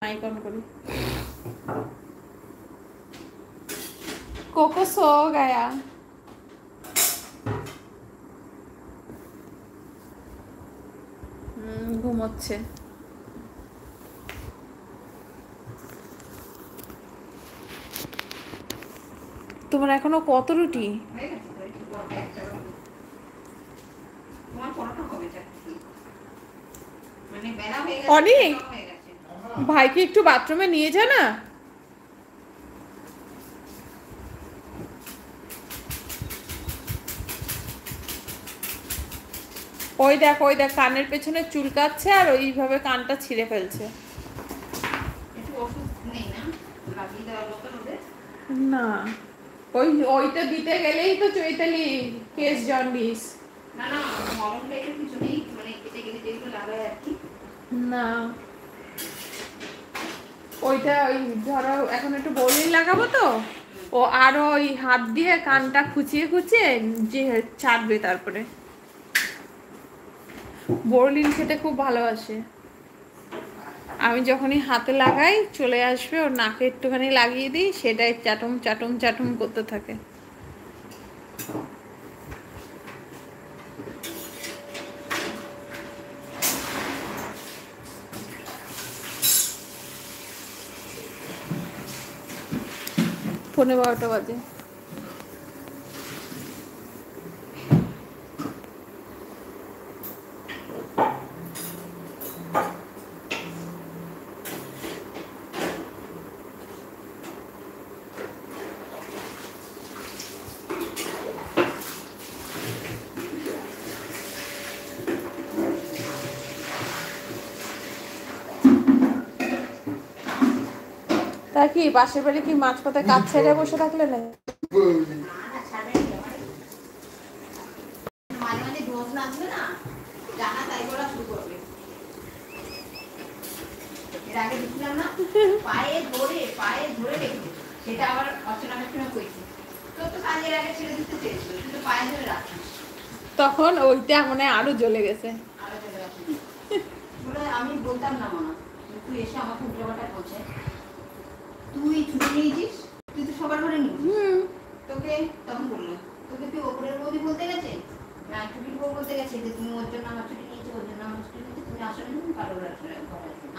icon करी cocoa सो गया ঘুমোচ্ছে তোমার এখনো কত রুটি অনেক ভাইকে একটু বাথরুমে নিয়ে যা না ওই দেখ কানের পেছনে চুলকাচ্ছে আর ওইভাবে কানটা ছিঁড়ে ফেলছে না ওইটা দিতে গেলেই তো চৈতালি কেস জন্ডিস না ওইটা ওই ধরো এখন একটু বোলিং লাগাবো তো ও আরো ওই হাত দিয়ে কানটা খুঁচিয়ে যে ছাড়বে তারপরে বোরলিন খেতে খুব ভালোবাসে আমি যখনই হাতে লাগাই চলে আসবে ওর নাকে একটুখানি লাগিয়ে দিই সেটাই চাটুম চাটুম চাটুম করতে থাকে পৌনে 12টা বাজে তা কি পাশের বাড়ি কি মাছ পাতে কাজ ছেড়ে বসে থাকলে না তখন ওইটা মানে আরো জ্বলে গেছে আমি বলতাম না মামা তুই এসে আমাকে উল্টোপাল্টা করছে তুই ছুটি নিয়েছিস তুই তো সবার ঘরে নিস তোকে তখন বললো তোকে তুই ওপরের বৌদি বলতে গেছে না ছুটির বউ বলতে গেছে যে তুমি ওর জন্য আমার ছুটি নিয়েছো ওর জন্য আমার ছুটি নিয়েছো তুমি আসলে তুমি কারোর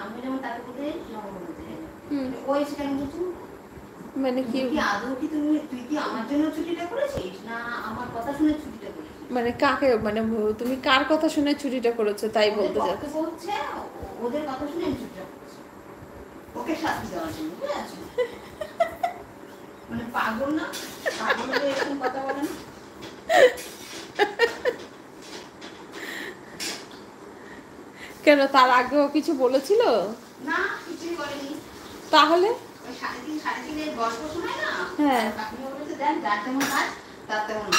আমি যেমন তাকে বলতে বলতে চাই ওই সেখানে বলছো মানে কি আদৌ কি তুই কি আমার জন্য ছুটিটা করেছিস না আমার কথা শুনে ছুটিটা করেছিস মানে কাকে মানে তুমি কার কথা শুনে ছুটিটা করেছো তাই বলতে যাচ্ছ বলছে ওদের কথা শুনে আমি ছুটিটা করেছি ওকে শাস্তি দেওয়ার জন্য বুঝেছো মানে পাগল না পাগল হয়ে এরকম কথা বলে না কেন তার আগেও কিছু বলেছিল না কিছুই বলেনি তাহলে ওই 3.5 গল্প শোনায় না হ্যাঁ আপনি বলেছে দেন যার তেমন কাজ তার তেমন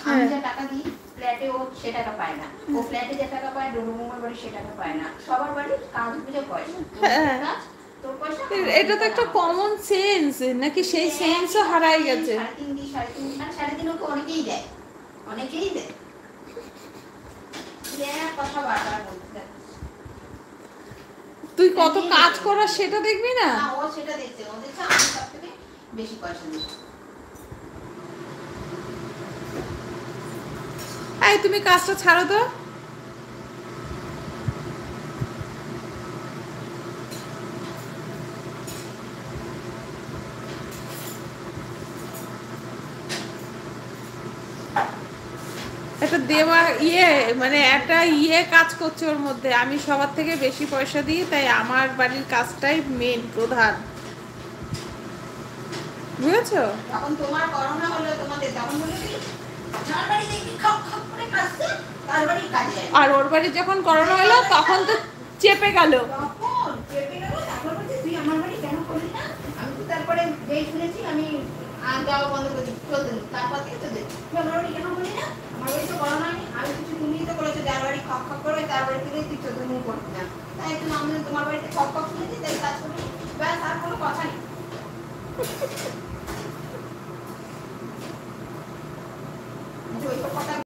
আমি যে টাকা দিই ফ্ল্যাটে ও সে টাকা পায় না ও ফ্ল্যাটে যে টাকা পায় ডোরমোমার বাড়ি সে টাকা পায় না সবার বাড়ি কাজ বুঝে পয়সা কাজ তোর পয়সা এটা তো একটা কমন সেন্স নাকি সেই সেন্সও হারাই গেছে 3.5 ওকে অনেকেই দেয় কথা বারবার বলতে তুই কত কাজ করাস সেটা দেখবি না ও সেটা দেখছে ও দেখছে আমি সবথেকে বেশি পয়সা দিই এই তুমি কাজটা ছাড়ো তো একটা দেওয়া মানে একটা কাজ করছে ওর মধ্যে আমি সবার থেকে বেশি পয়সা দিই তাই আমার বাড়ির কাজটাই মেন প্রধান বুঝেছো তখন তোমার করোনা হলো তোমাদের তখন বলে কি যার বাড়ি দেখি খাপ খাপ করে কাজছে তার বাড়ি কাজে আর ওর বাড়ি যখন করোনা হলো তখন তো চেপে গেল তারপর বলছে তুই আমার বাড়ি কেন করলি না আমি তো তারপরে যেই শুনেছি আমি যাওয়া বন্ধ করে চলতে তারপর থেকে তো দেখি তুই আমার বাড়ি কেন করলি না আমার বাড়ি তো করোনা আমি কিছু তুমিই তো করেছো যার বাড়ি খপ খপ করে তার বাড়ি থেকে তুই 14 দিন করবি না তাই একটু আমি তোমার বাড়িতে খপ খপ শুনেছি তাই কাজ করবি ব্যাস আর কোনো কথা নেই